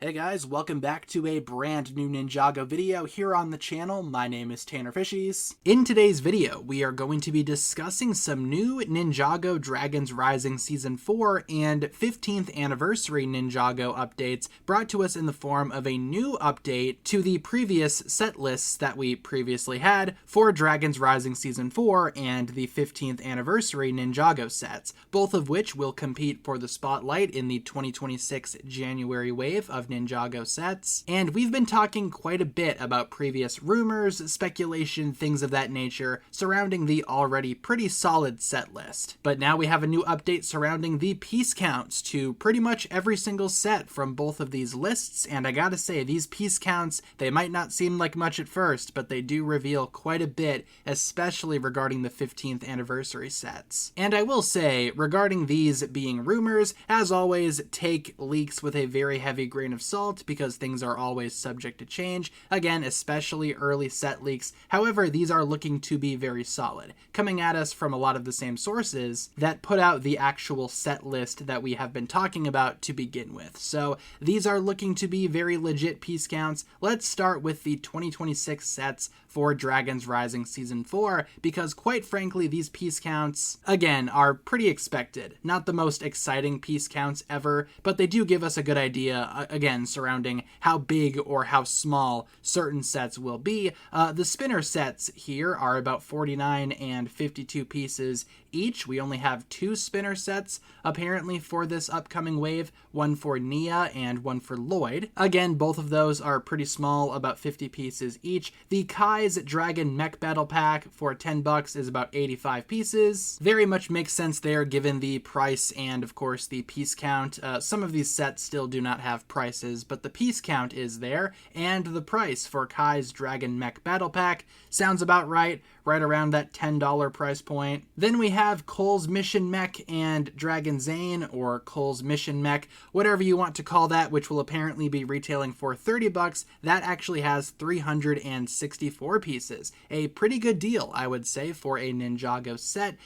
Hey guys, welcome back to a brand new Ninjago video here on the channel. My name is TannerFishies. In today's video, we are going to be discussing some new Ninjago Dragons Rising Season 4 and 15th Anniversary Ninjago updates brought to us in the form of a new update to the previous set lists that we previously had for Dragons Rising Season 4 and the 15th Anniversary Ninjago sets, both of which will compete for the spotlight in the 2026 January wave of Ninjago sets, and we've been talking quite a bit about previous rumors, speculation, things of that nature surrounding the already pretty solid set list. But now we have a new update surrounding the piece counts to pretty much every single set from both of these lists, and I gotta say, these piece counts, they might not seem like much at first, but they do reveal quite a bit, especially regarding the 15th anniversary sets. And I will say, regarding these being rumors, as always, take leaks with a very heavy grain of salt because things are always subject to change, again, especially early set leaks. However, these are looking to be very solid, coming at us from a lot of the same sources that put out the actual set list that we have been talking about to begin with. So these are looking to be very legit piece counts. Let's start with the 2026 sets for Dragons Rising Season 4, because quite frankly, these piece counts, again, are pretty expected. Not the most exciting piece counts ever, but they do give us a good idea, again, surrounding how big or how small certain sets will be. The spinner sets here are about 49 and 52 pieces each. We only have 2 spinner sets, apparently, for this upcoming wave, one for Nia and one for Lloyd. Again, both of those are pretty small, about 50 pieces each. The Kai's Dragon Mech Battle Pack for $10 is about 85 pieces. Very much makes sense there given the price and, of course, the piece count. Some of these sets still do not have prices, but the piece count is there, and the price for Kai's Dragon Mech Battle Pack sounds about right around that $10 price point. Then we have Cole's Mission Mech and Dragon Zane, or Cole's Mission Mech, whatever you want to call that, which will apparently be retailing for $30. That actually has 364 pieces. A pretty good deal, I would say, for a Ninjago set.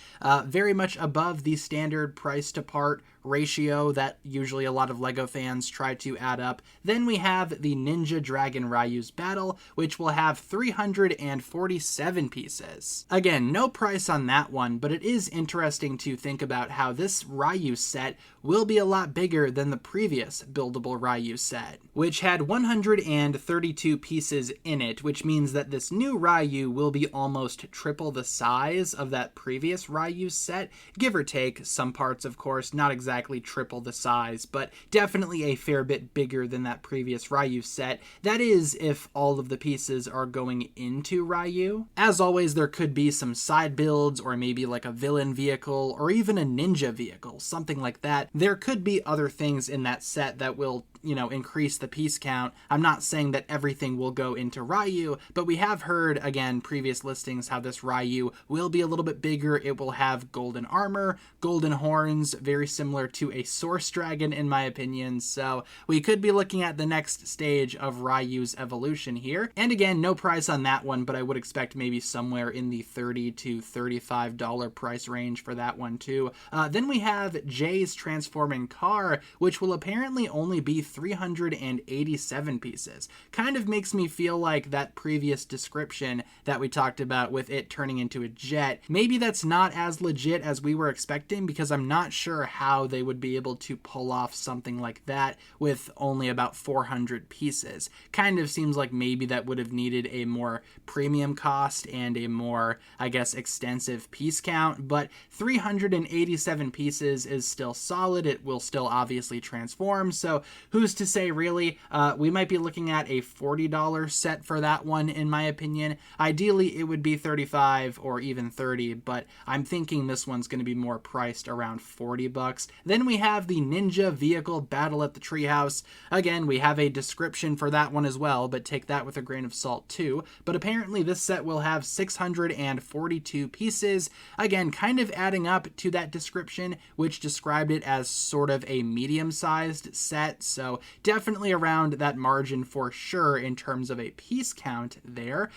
Very much above the standard price to part ratio that usually a lot of LEGO fans try to add up. Then we have the Ninja Dragon Ryu's Battle, which will have 347 pieces. Again, no price on that one, but it is interesting to think about how this Ryu set will be a lot bigger than the previous buildable Ryu set, which had 132 pieces in it, which means that this new Ryu will be almost triple the size of that previous Ryu set, give or take. Some parts, of course, not exactly triple the size, but definitely a fair bit bigger than that previous Ryu set. That is, if all of the pieces are going into Ryu. As always, there could be some side builds, or maybe like a villain vehicle, or even a ninja vehicle, something like that. There could be other things in that set that will, increase the piece count. I'm not saying that everything will go into Ryu, but we have heard, again, previous listings, how this Ryu will be a little bit bigger. It will have golden armor, golden horns, very similar to a Source Dragon, in my opinion. So we could be looking at the next stage of Ryu's evolution here. And again, no price on that one, but I would expect maybe somewhere in the $30 to $35 price range for that one too. Then we have Jay's Transforming Car, which will apparently only be 387 pieces. Kind of makes me feel like that previous description that we talked about with it turning into a jet, maybe that's not as legit as we were expecting, because I'm not sure how they would be able to pull off something like that with only about 400 pieces. Kind of seems like maybe that would have needed a more premium cost and a more, I guess, extensive piece count, but 387 pieces is still solid. It will still obviously transform, so who's to say, really? We might be looking at a $40 set for that one, in my opinion. Ideally, it would be $35 or even $30, but I'm thinking this one's going to be more priced around $40. Then we have the Ninja Vehicle Battle at the Treehouse. Again, we have a description for that one as well, but take that with a grain of salt too. But apparently this set will have 642 pieces. Again, kind of adding up to that description, which described it as sort of a medium-sized set. So definitely around that margin for sure in terms of a piece count there.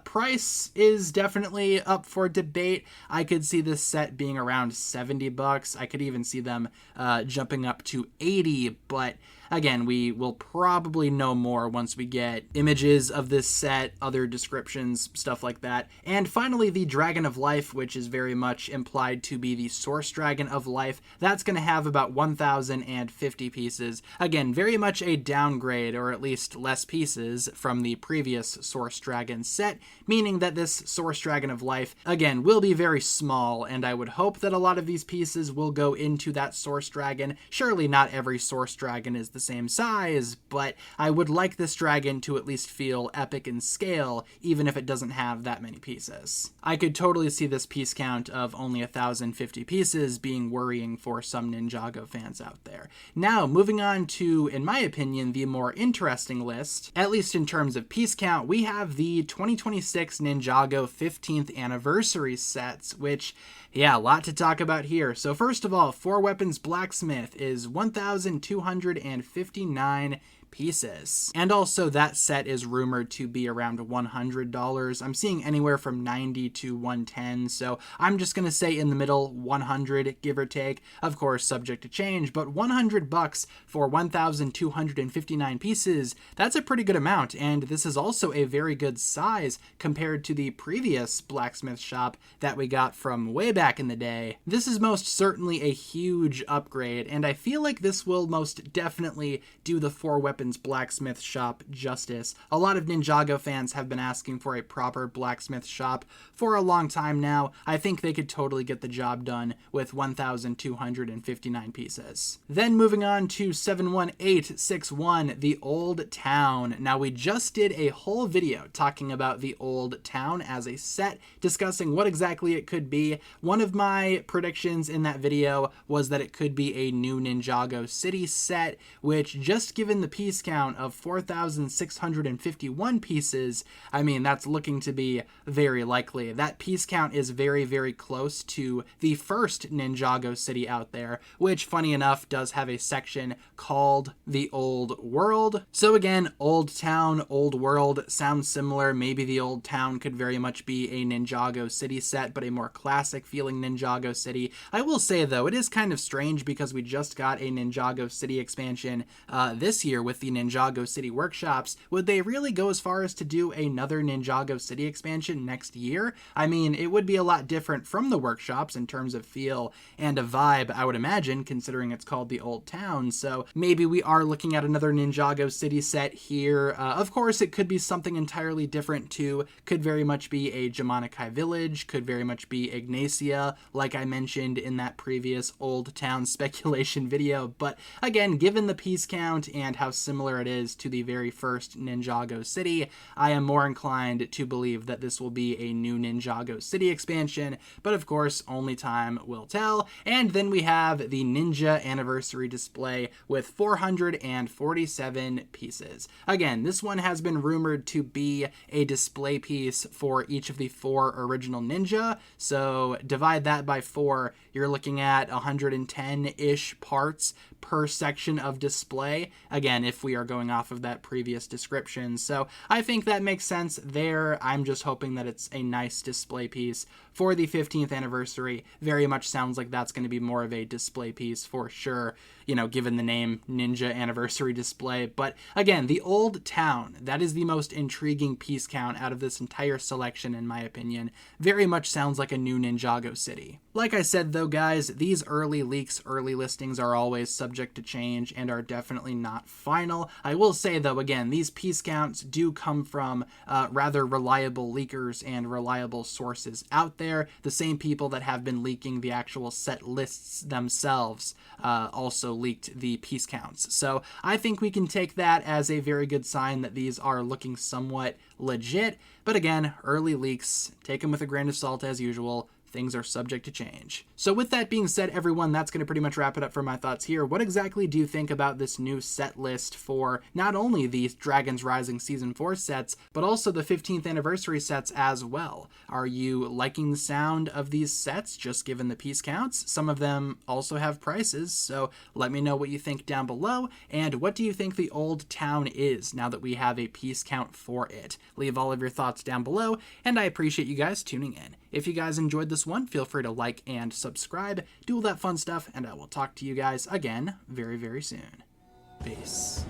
Price is definitely up for debate. I could see this set being around $70. I could even see them jumping up to $80, but again, we will probably know more once we get images of this set, other descriptions, stuff like that. And finally, the Dragon of Life, which is very much implied to be the Source Dragon of Life. That's going to have about 1,050 pieces. Again, very much a downgrade, or at least less pieces, from the previous Source Dragon set, meaning that this Source Dragon of Life, again, will be very small, and I would hope that a lot of these pieces will go into that Source Dragon. Surely not every Source Dragon is the same size, but I would like this dragon to at least feel epic in scale, even if it doesn't have that many pieces. I could totally see this piece count of only 1,050 pieces being worrying for some Ninjago fans out there. Now, moving on to, in my opinion, the more interesting list, at least in terms of piece count, we have the 2026 Ninjago 15th anniversary sets, which, yeah, a lot to talk about here. So first of all, 4-Weapons Blacksmith is 1,259 pieces. And also that set is rumored to be around $100. I'm seeing anywhere from $90 to $110, so I'm just gonna say in the middle, $100, give or take. Of course, subject to change, but $100 for 1,259 pieces, that's a pretty good amount, and this is also a very good size compared to the previous blacksmith shop that we got from way back in the day. This is most certainly a huge upgrade, and I feel like this will most definitely do the 4-Weapons Blacksmith shop justice. A lot of Ninjago fans have been asking for a proper blacksmith shop for a long time now. I think they could totally get the job done with 1,259 pieces. Then moving on to 71861, the Old Town. Now we just did a whole video talking about the Old Town as a set, discussing what exactly it could be. One of my predictions in that video was that it could be a new Ninjago City set, which, just given the piece count of 4,651 pieces, I mean, that's looking to be very likely. That piece count is very, very close to the first Ninjago City out there, which, funny enough, does have a section called the Old World. So again, Old Town, Old World sounds similar. Maybe the Old Town could very much be a Ninjago City set, but a more classic feeling Ninjago City. I will say, though, it is kind of strange because we just got a Ninjago City expansion this year with the Ninjago City workshops. Would they really go as far as to do another Ninjago City expansion next year? I mean, it would be a lot different from the workshops in terms of feel and a vibe, I would imagine, considering it's called the Old Town. So maybe we are looking at another Ninjago City set here. Of course, it could be something entirely different too. Could very much be a Jamanikai village, could very much be Ignacia, like I mentioned in that previous Old Town speculation video. But again, given the piece count and how similar it is to the very first Ninjago City, I am more inclined to believe that this will be a new Ninjago City expansion, but of course, only time will tell. And then we have the Ninja Anniversary display with 447 pieces. Again, this one has been rumored to be a display piece for each of the 4 original Ninja, so divide that by 4, you're looking at 110-ish parts per section of display, again, if we are going off of that previous description. So I think that makes sense there. I'm just hoping that it's a nice display piece for the 15th anniversary. Very much sounds like that's going to be more of a display piece for sure, you know, given the name Ninja Anniversary Display. But again, the Old Town, that is the most intriguing piece count out of this entire selection, in my opinion. Very much sounds like a new Ninjago City. Like I said, though, guys, these early leaks, early listings are always subject to change and are definitely not final. I will say, though, again, these piece counts do come from rather reliable leakers and reliable sources out there. The same people that have been leaking the actual set lists themselves also leaked the piece counts. So I think we can take that as a very good sign that these are looking somewhat legit. But again, early leaks, take them with a grain of salt as usual. Things are subject to change. So with that being said, everyone, that's going to pretty much wrap it up for my thoughts here. What exactly do you think about this new set list for not only the Dragons Rising Season 4 sets, but also the 15th anniversary sets as well? Are you liking the sound of these sets, just given the piece counts? Some of them also have prices, so let me know what you think down below. And what do you think the Old Town is now that we have a piece count for it? Leave all of your thoughts down below, and I appreciate you guys tuning in. If you guys enjoyed this one, feel free to like and subscribe, do all that fun stuff, and I will talk to you guys again very, very soon. base.